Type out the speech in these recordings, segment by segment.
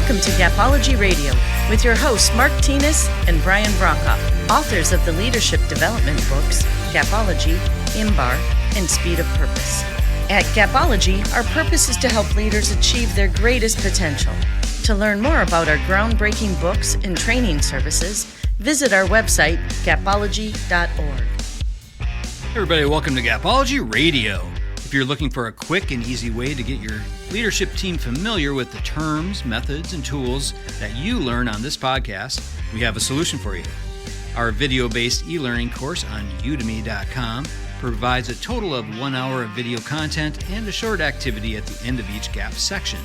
Welcome to Gapology Radio with your hosts Mark Tinas and Brian Brokoff, authors of the leadership development books Gapology, IMBAR, and Speed of Purpose. At Gapology, our purpose is to help leaders achieve their greatest potential. To learn more about our groundbreaking books and training services, visit our website, gapology.org. Hey everybody, welcome to Gapology Radio. If you're looking for a quick and easy way to get your leadership team familiar with the terms, methods, and tools that you learn on this podcast, we have a solution for you. Our video-based e-learning course on udemy.com provides a total of 1 hour of video content and a short activity at the end of each GAP section.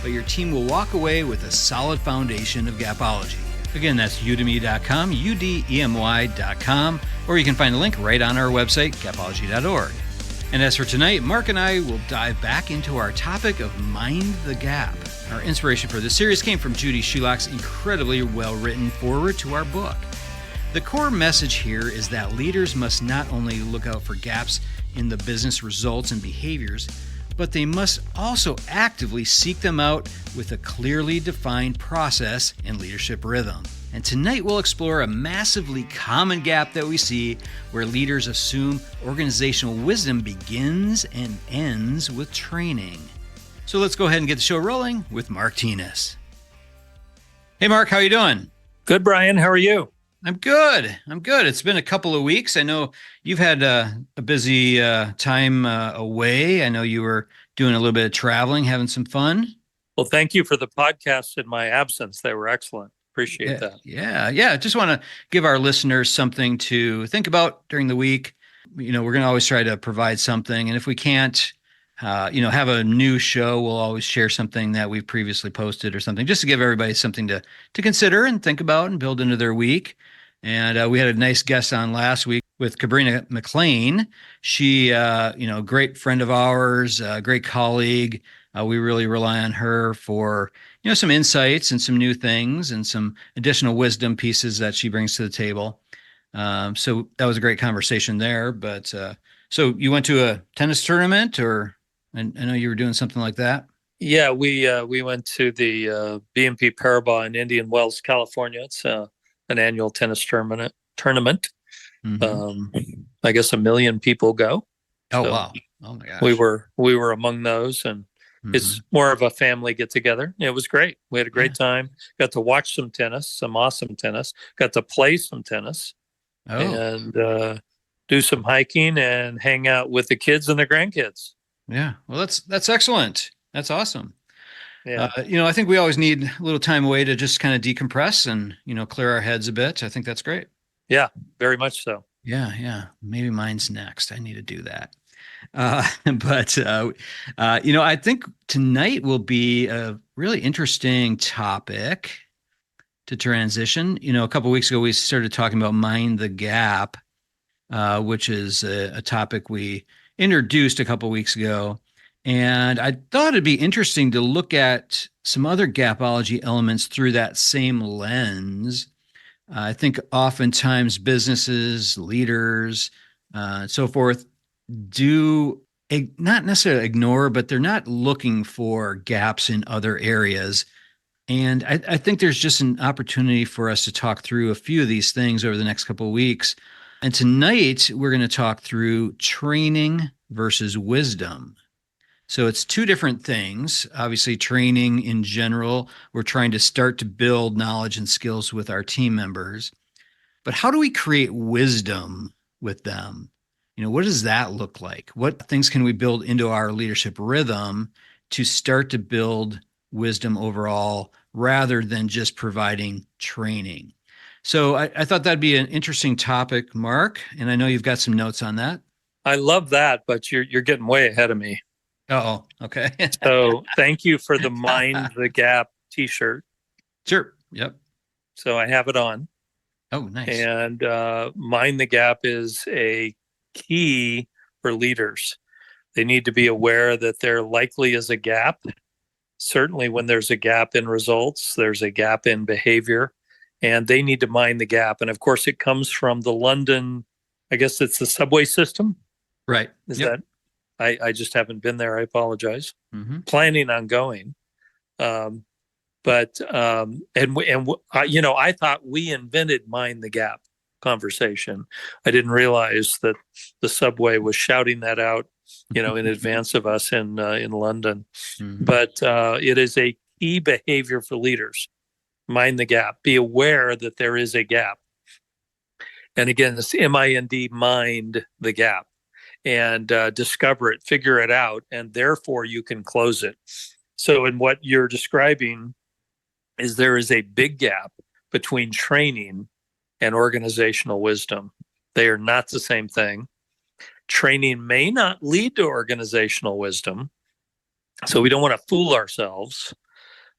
But your team will walk away with a solid foundation of Gapology. Again, that's udemy.com, udemy.com, or you can find a link right on our website, gapology.org. And as for tonight, Mark and I will dive back into our topic of Mind the Gap. Our inspiration for this series came from Judy Shulock's incredibly well-written foreword to our book. The core message here is that leaders must not only look out for gaps in the business results and behaviors, but they must also actively seek them out with a clearly defined process and leadership rhythm. And tonight we'll explore a massively common gap that we see where leaders assume organizational wisdom begins and ends with training. So let's go ahead and get the show rolling with Mark Tinas. Hey Mark, how are you doing? Good, Brian. How are you? I'm good. It's been a couple of weeks. I know you've had a busy time away. I know you were doing a little bit of traveling, having some fun. Well, thank you for the podcast in my absence. They were excellent. Appreciate that. Yeah. Just want to give our listeners something to think about during the week. You know, we're going to always try to provide something. And if we can't, have a new show, we'll always share something that we've previously posted or something, just to give everybody something to consider and think about and build into their week. And we had a nice guest on last week with Cabrina McLean. She, great friend of ours, great colleague. We really rely on her for, some insights and some new things and some additional wisdom pieces that she brings to the table. So that was a great conversation there. But so you went to a tennis tournament, or I know you were doing something like that. Yeah, we went to the BNP Paribas in Indian Wells, California. It's an annual tennis tournament. Mm-hmm. I guess 1 million people go. Oh, so wow. Oh my gosh. We were among those, and it's more of a family get together. It was great. We had a great time. Got to watch some tennis, some awesome tennis. Got to play some tennis, and do some hiking and hang out with the kids and their grandkids. Yeah, well, that's excellent. That's awesome. Yeah, I think we always need a little time away to just kind of decompress and clear our heads a bit. I think that's great. Yeah, very much so. Yeah. Maybe mine's next. I need to do that. But I think tonight will be a really interesting topic to transition. A couple of weeks ago, we started talking about Mind the Gap, which is a topic we introduced a couple of weeks ago. And I thought it'd be interesting to look at some other gapology elements through that same lens. I think oftentimes businesses, leaders, and so forth do not necessarily ignore, but they're not looking for gaps in other areas. And I think there's just an opportunity for us to talk through a few of these things over the next couple of weeks. And tonight, we're going to talk through training versus wisdom. So it's two different things. Obviously, training in general, we're trying to start to build knowledge and skills with our team members. But how do we create wisdom with them? What does that look like? What things can we build into our leadership rhythm to start to build wisdom overall rather than just providing training? So I thought that'd be an interesting topic, Mark, and I know you've got some notes on that. I love that, but you're getting way ahead of me. Oh, okay. So thank you for the Mind the Gap t-shirt. Sure. Yep. So I have it on. Oh, nice. And Mind the Gap is a key for leaders. They need to be aware that there likely is a gap. Certainly when there's a gap in results, there's a gap in behavior, and they need to mind the gap. And of course, it comes from the London, I guess it's the subway system. Right. Is that? I just haven't been there. I apologize. Planning on going. But I thought we invented mind the gap conversation. I didn't realize that the subway was shouting that out, in advance of us in London. Mhm. But it is a key behavior for leaders. Mind the gap. Be aware that there is a gap. And again, this MIND, mind the gap, and discover it, figure it out, and therefore you can close it. So in what you're describing is there is a big gap between training and organizational wisdom. They are not the same thing. Training may not lead to organizational wisdom, so we don't want to fool ourselves.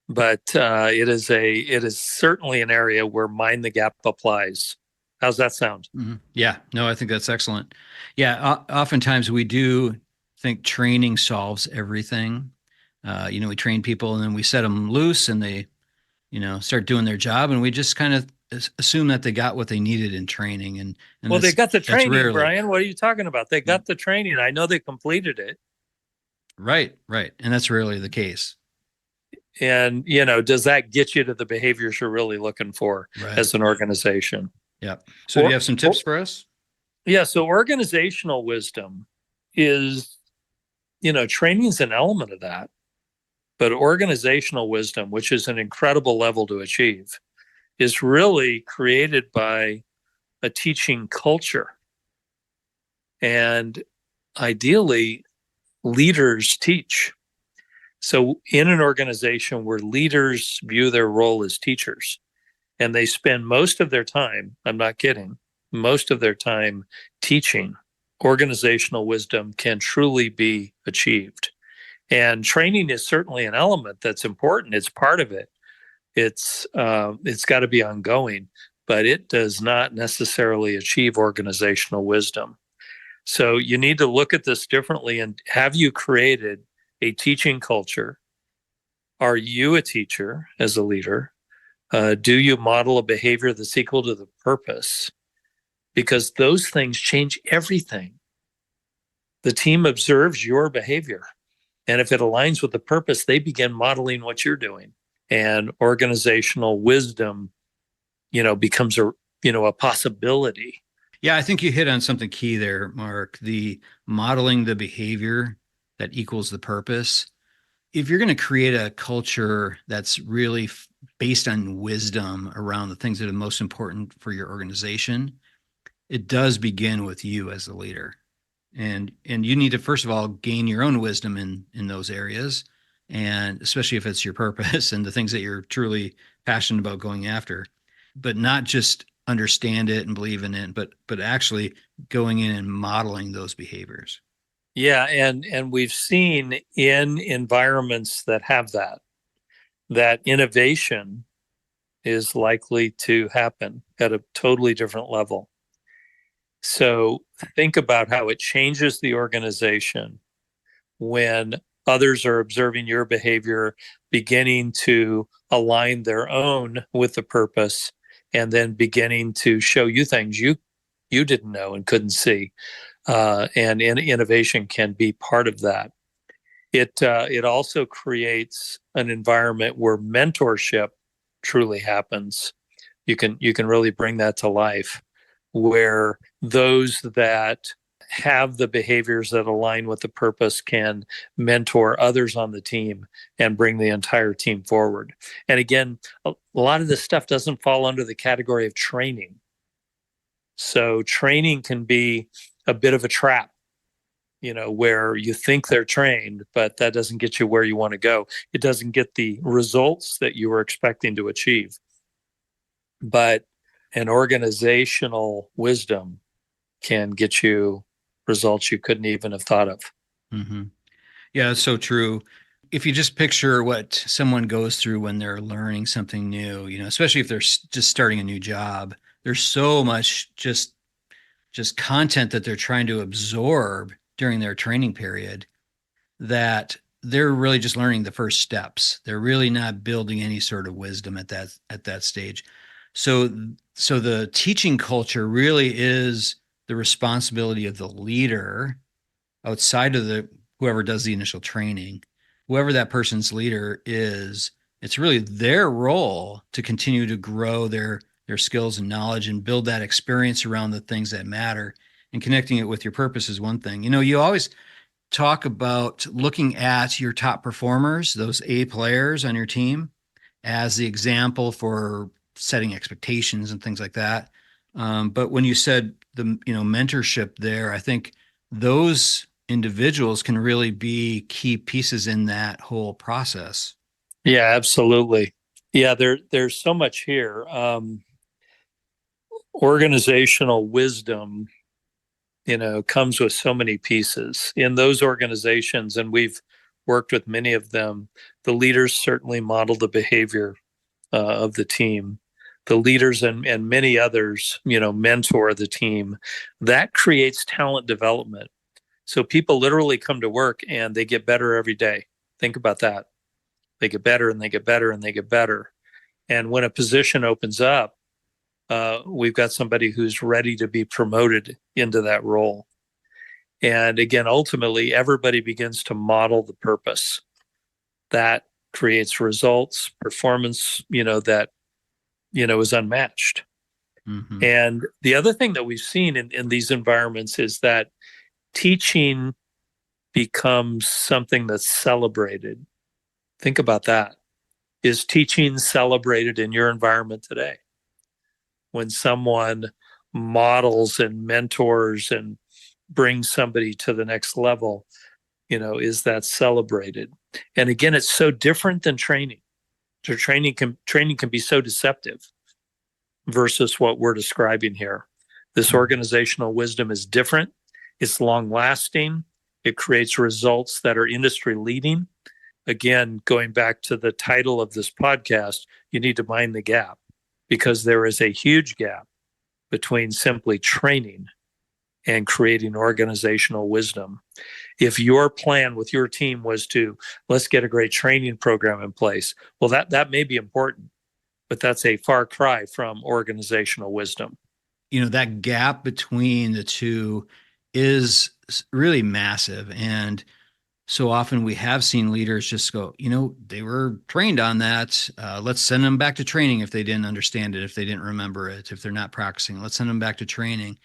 But it is certainly an area where mind the gap applies. How's that sound? Mhm. Yeah, no, I think that's excellent. Yeah, oftentimes we do think training solves everything. We train people and then we set them loose and they, start doing their job, and we just kind of assume that they got what they needed in training. And Well, they got the that's training, rarely Brian. What are you talking about? They got the training. I know they completed it. right, and that's rarely the case. And, does that get you to the behaviors you're really looking for Right. as an organization? Yeah. So do you have some tips for us? Yeah. So organizational wisdom is, training is an element of that, but organizational wisdom, which is an incredible level to achieve, is really created by a teaching culture. And ideally, leaders teach. So in an organization where leaders view their role as teachers, and they spend most of their time, I'm not kidding, most of their time teaching, organizational wisdom can truly be achieved. And training is certainly an element that's important. It's part of it. It's got to be ongoing, but it does not necessarily achieve organizational wisdom. So you need to look at this differently. And have you created a teaching culture? Are you a teacher as a leader? Do you model a behavior that's equal to the purpose? Because those things change everything. The team observes your behavior. And if it aligns with the purpose, they begin modeling what you're doing. And organizational wisdom, becomes a possibility. Yeah, I think you hit on something key there, Mark. The modeling the behavior that equals the purpose. If you're going to create a culture that's really based on wisdom around the things that are most important for your organization, it does begin with you as the leader. And you need to, first of all, gain your own wisdom in those areas, and especially if it's your purpose and the things that you're truly passionate about going after, but not just understand it and believe in it, but actually going in and modeling those behaviors. Yeah, and we've seen in environments that have that innovation is likely to happen at a totally different level. So think about how it changes the organization when others are observing your behavior, beginning to align their own with the purpose, and then beginning to show you things you didn't know and couldn't see. And innovation can be part of that. It also creates an environment where mentorship truly happens. You can really bring that to life, where those that have the behaviors that align with the purpose can mentor others on the team and bring the entire team forward. And again, a lot of this stuff doesn't fall under the category of training. So training can be a bit of a trap, where you think they're trained, but that doesn't get you where you want to go. It doesn't get the results that you were expecting to achieve. But an organizational wisdom can get you results you couldn't even have thought of. Mm-hmm. Yeah, that's so true. If you just picture what someone goes through when they're learning something new, especially if they're just starting a new job, there's so much just content that they're trying to absorb during their training period that they're really just learning the first steps. They're really not building any sort of wisdom at that stage. So the teaching culture really is the responsibility of the leader outside of whoever does the initial training. Whoever that person's leader is it's really their role to continue to grow their skills and knowledge and build that experience around the things that matter. And connecting it with your purpose is one thing. You always talk about looking at your top performers, those A players on your team, as the example for setting expectations and things like that. But when you said the mentorship there, I think those individuals can really be key pieces in that whole process. Yeah, absolutely. Yeah, there's so much here. Organizational wisdom, comes with so many pieces in those organizations, and we've worked with many of them. The leaders certainly model the behavior of the team. The leaders and many others, mentor the team. That creates talent development. So people literally come to work and they get better every day. Think about that. They get better and they get better and they get better. And when a position opens up, we've got somebody who's ready to be promoted into that role. And again, ultimately, everybody begins to model the purpose. That creates results, performance, that, is unmatched. Mm-hmm. And the other thing that we've seen in these environments is that teaching becomes something that's celebrated. Think about that. Is teaching celebrated in your environment today? When someone models and mentors and brings somebody to the next level, is that celebrated? And again, it's so different than training. So training can be so deceptive versus what we're describing here. This organizational wisdom is different. It's long lasting. It creates results that are industry leading. Again, going back to the title of this podcast, you need to mind the gap, because there is a huge gap between simply training and creating organizational wisdom. If your plan with your team was to, let's get a great training program in place, well, that may be important, but that's a far cry from organizational wisdom. That gap between the two is really massive. And so often we have seen leaders just go, they were trained on that. Let's send them back to training if they didn't understand it, if they didn't remember it, if they're not practicing. Let's send them back to training.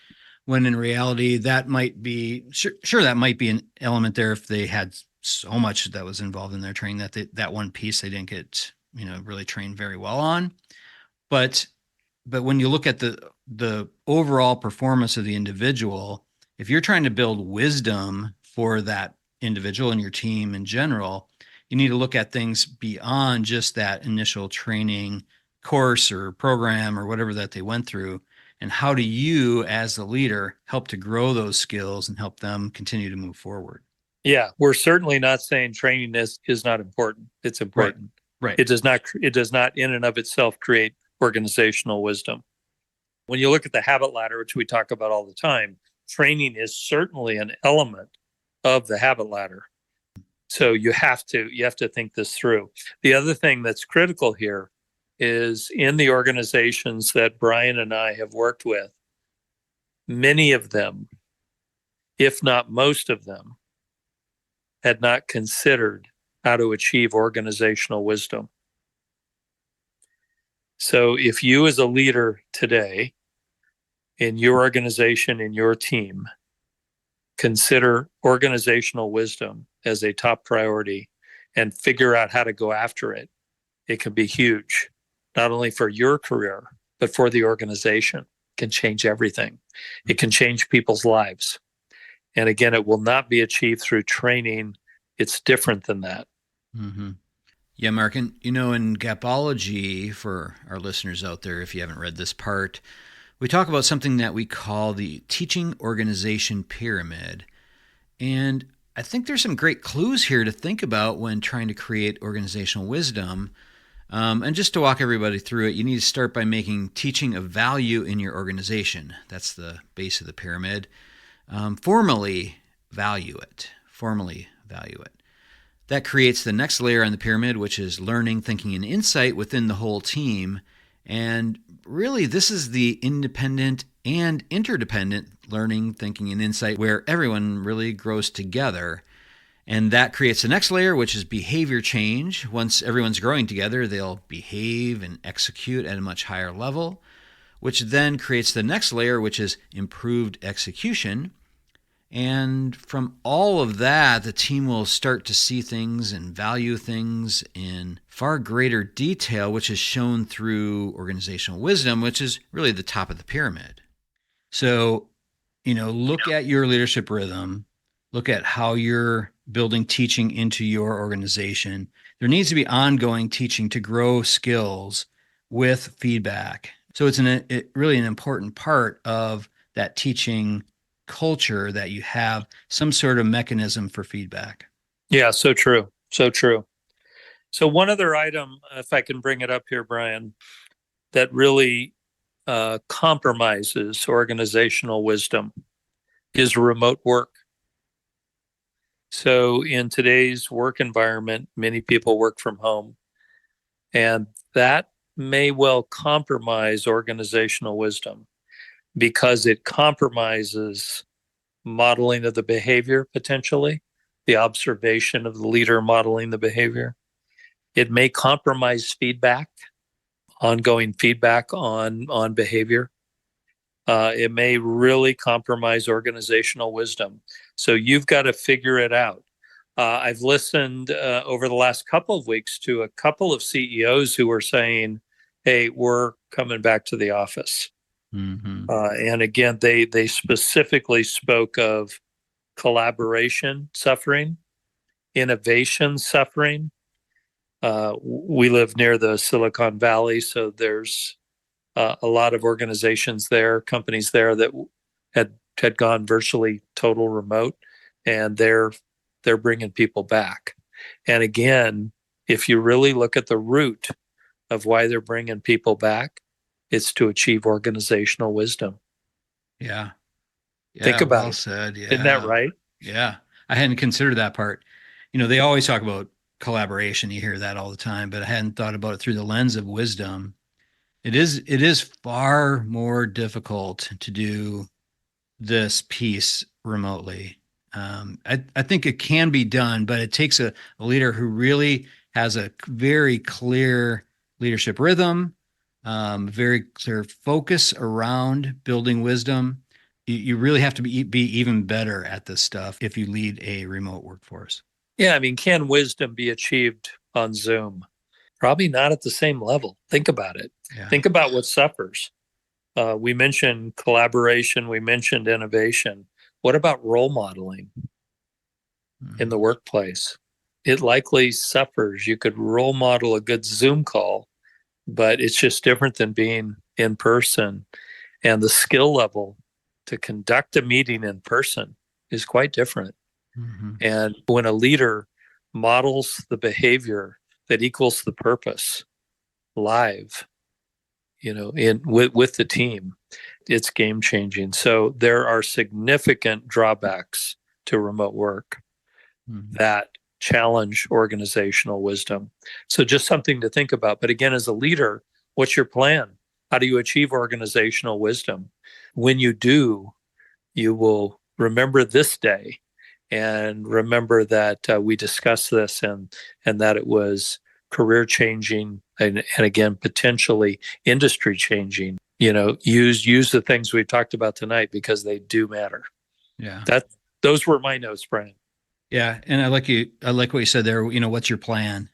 When in reality, that might be, sure, that might be an element there if they had so much that was involved in their training that one piece they didn't get, really trained very well on. But when you look at the overall performance of the individual, if you're trying to build wisdom for that individual and your team in general, you need to look at things beyond just that initial training course or program or whatever that they went through. And how do you, as the leader, help to grow those skills and help them continue to move forward? Yeah, we're certainly not saying training is not important. It's important. Right. It does not in and of itself create organizational wisdom. When you look at the habit ladder, which we talk about all the time, training is certainly an element of the habit ladder. So you have to think this through. The other thing that's critical here is in the organizations that Brian and I have worked with, many of them, if not most of them, had not considered how to achieve organizational wisdom. So if you as a leader today in your organization, in your team, consider organizational wisdom as a top priority and figure out how to go after it, it can be huge, not only for your career, but for the organization. It can change everything. It can change people's lives. And again, it will not be achieved through training. It's different than that. Mm-hmm. Yeah, Mark, and in Gapology, for our listeners out there, if you haven't read this part, we talk about something that we call the teaching organization pyramid. And I think there's some great clues here to think about when trying to create organizational wisdom. And just to walk everybody through it, you need to start by making teaching of value in your organization. That's the base of the pyramid. Formally value it. That creates the next layer on the pyramid, which is learning, thinking, and insight within the whole team. And really, this is the independent and interdependent learning, thinking, and insight where everyone really grows together. And that creates the next layer, which is behavior change. Once everyone's growing together, they'll behave and execute at a much higher level, which then creates the next layer, which is improved execution. And from all of that, the team will start to see things and value things in far greater detail, which is shown through organizational wisdom, which is really the top of the pyramid. So, look at your leadership rhythm, look at how you're building teaching into your organization. There needs to be ongoing teaching to grow skills with feedback. So it's really an important part of that teaching culture that you have some sort of mechanism for feedback. Yeah, so true. So true. So one other item, if I can bring it up here, Brian, that really compromises organizational wisdom is remote work. So in today's work environment, many people work from home, and that may well compromise organizational wisdom because it compromises modeling of the behavior, potentially the observation of the leader modeling the behavior. It may compromise feedback, ongoing feedback on behavior. It may really compromise organizational wisdom. So you've got to figure it out. I've listened over the last couple of weeks to a couple of CEOs who were saying, hey, we're coming back to the office. Mm-hmm. And again, they specifically spoke of collaboration suffering, innovation suffering. We live near the Silicon Valley, so there's a lot of organizations there, companies there that had gone virtually total remote, and they're bringing people back. And again, if you really look at the root of why they're bringing people back, it's to achieve organizational wisdom. Yeah. Think about well it. said. Yeah. Isn't that right? Yeah. I hadn't considered that part. They always talk about collaboration. You hear that all the time, but I hadn't thought about it through the lens of wisdom. It is far more difficult to do this piece remotely. I think it can be done, but it takes a leader who really has a very clear leadership rhythm, very clear focus around building wisdom. You really have to be even better at this stuff if you lead a remote workforce. Yeah, I mean, can wisdom be achieved on Zoom? Probably not at the same level. Think about it. Yeah. Think about what suffers. We mentioned collaboration. We mentioned innovation. What about role modeling in the workplace? It likely suffers. You could role model a good Zoom call, but it's just different than being in person. And the skill level to conduct a meeting in person is quite different. Mm-hmm. And when a leader models the behavior that equals the purpose live, with the team, it's game changing. So there are significant drawbacks to remote work that challenge organizational wisdom. So just something to think about. But again, as a leader, what's your plan? How do you achieve organizational wisdom? When you do, you will remember this day and remember that we discussed this and that it was career changing and again, potentially industry changing. Use the things we talked about tonight because they do matter. Yeah. Those were my notes, Brian. Yeah. And I like what you said there. What's your plan?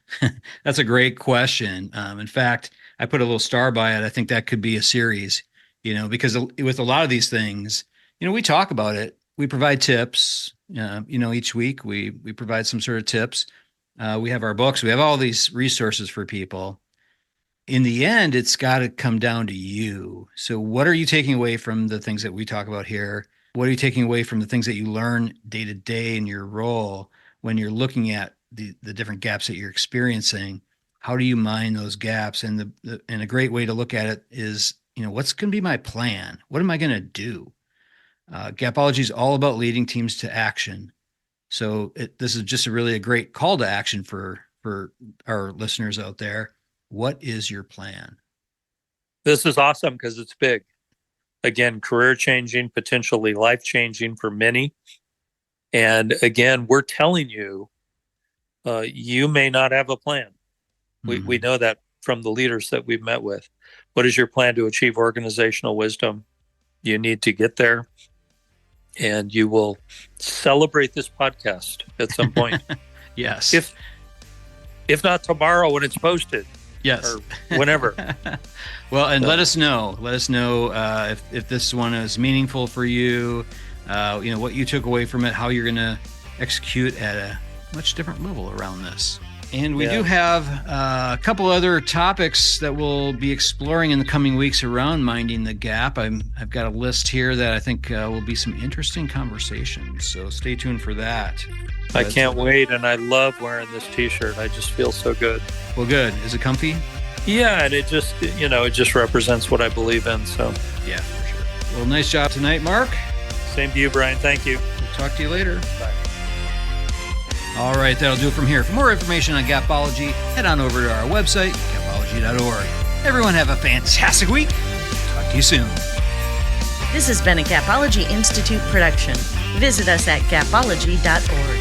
That's a great question. In fact, I put a little star by it. I think that could be a series, because with a lot of these things, we talk about it. We provide tips, each week we provide some sort of tips. We have our books. We have all these resources for people. In the end, it's got to come down to you. So what are you taking away from the things that we talk about here? What are you taking away from the things that you learn day to day in your role when you're looking at the different gaps that you're experiencing? How do you mine those gaps? And and a great way to look at it is, what's going to be my plan? What am I going to do? Gapology is all about leading teams to action. So this is just a great call to action for our listeners out there. What is your plan? This is awesome because it's big. Again, career changing, potentially life changing for many. And again, we're telling you, you may not have a plan. We know that from the leaders that we've met with. What is your plan to achieve organizational wisdom? You need to get there, and you will celebrate this podcast at some point. Yes. If not tomorrow when it's posted. Yes. Or whenever. Well, and let us know. Let us know if this one is meaningful for you. What you took away from it, how you're going to execute at a much different level around this. And we do have a couple other topics that we'll be exploring in the coming weeks around minding the gap. I've got a list here that I think will be some interesting conversations. So stay tuned for that. I can't wait, and I love wearing this T-shirt. I just feel so good. Well, good. Is it comfy? Yeah, and it just represents what I believe in. So yeah, for sure. Well, nice job tonight, Mark. Same to you, Brian. Thank you. We'll talk to you later. Bye. All right, that'll do it from here. For more information on Gapology, head on over to our website, gapology.org. Everyone have a fantastic week. Talk to you soon. This has been a Gapology Institute production. Visit us at gapology.org.